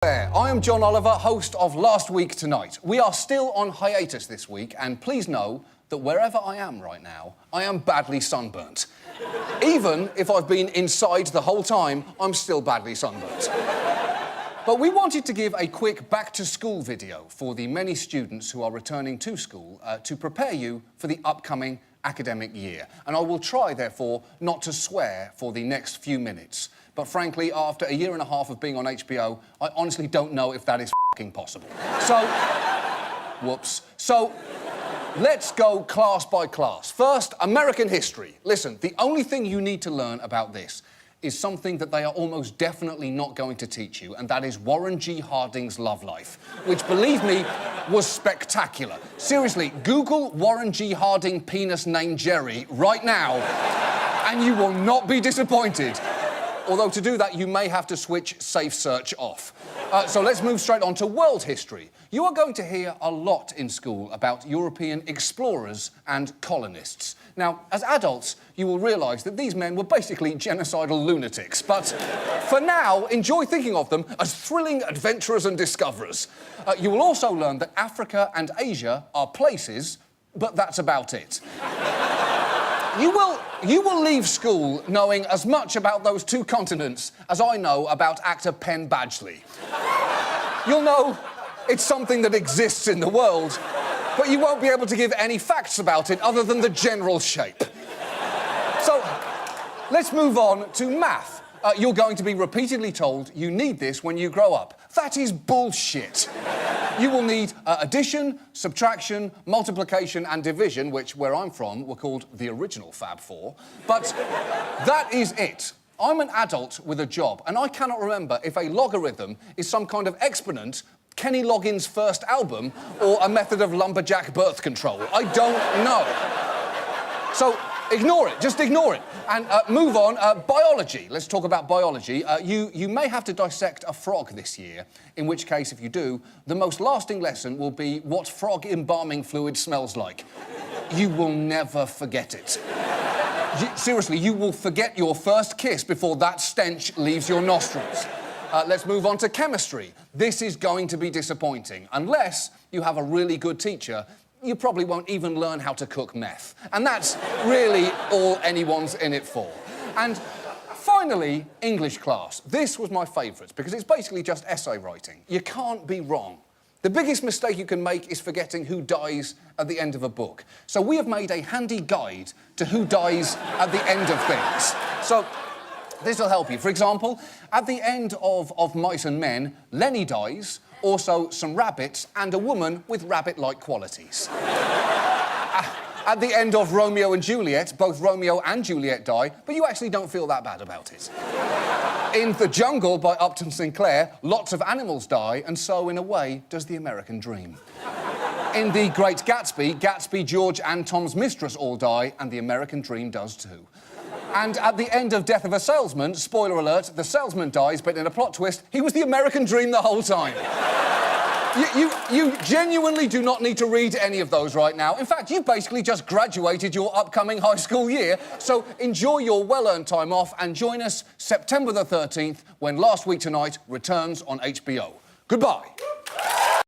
There, I am John Oliver, host of Last Week Tonight. We are still on hiatus this week, and please know that wherever I am right now, I am badly sunburnt. Even if I've been inside the whole time, I'm still badly sunburnt. But we wanted to give a quick back-to-school video for the many students who are returning to school to prepare you for the upcoming academic year. And I will try, therefore, not to swear for the next few minutes. But frankly, after a year and a half of being on HBO, I honestly don't know if that is f***ing possible. So, whoops. So, let's go class by class. First, American history. Listen, the only thing you need to learn about this is something that they are almost definitely not going to teach you, and that is Warren G. Harding's love life, which, believe me, was spectacular. Seriously, Google Warren G. Harding penis named Jerry right now, and you will not be disappointed. Although to do that, you may have to switch Safe Search off. So let's move straight on to world history. You are going to hear a lot in school about European explorers and colonists. Now, as adults, you will realise that these men were basically genocidal lunatics. But for now, enjoy thinking of them as thrilling adventurers and discoverers. You will also learn that Africa and Asia are places, but that's about it. You will leave school knowing as much about those two continents as I know about actor Penn Badgley. You'll know it's something that exists in the world, but you won't be able to give any facts about it other than the general shape. So, let's move on to math. You're going to be repeatedly told you need this when you grow up. That is bullshit. You will need addition, subtraction, multiplication and division, which, where I'm from, were called the original Fab Four. But that is it. I'm an adult with a job, and I cannot remember if a logarithm is some kind of exponent, Kenny Loggins' first album, or a method of lumberjack birth control. I don't know. So, ignore it. Just ignore it. And move on. Biology. Let's talk about biology. You may have to dissect a frog this year, in which case, if you do, the most lasting lesson will be what frog embalming fluid smells like. You will never forget it. Seriously, you will forget your first kiss before that stench leaves your nostrils. Let's move on to chemistry. This is going to be disappointing. Unless you have a really good teacher, you probably won't even learn how to cook meth. And that's really all anyone's in it for. And finally, English class. This was my favourite, because it's basically just essay writing. You can't be wrong. The biggest mistake you can make is forgetting who dies at the end of a book. So we have made a handy guide to who dies at the end of things. So this will help you. For example, at the end of Mice and Men, Lenny dies, also some rabbits, and a woman with rabbit-like qualities. At the end of Romeo and Juliet, both Romeo and Juliet die, but you actually don't feel that bad about it. In The Jungle by Upton Sinclair, lots of animals die, and so, in a way, does the American dream. In The Great Gatsby, Gatsby, George, and Tom's mistress all die, and the American dream does too. And at the end of Death of a Salesman, spoiler alert, the salesman dies, but in a plot twist, he was the American dream the whole time. You genuinely do not need to read any of those right now. In fact, you've basically just graduated your upcoming high school year, so enjoy your well-earned time off and join us September the 13th when Last Week Tonight returns on HBO. Goodbye.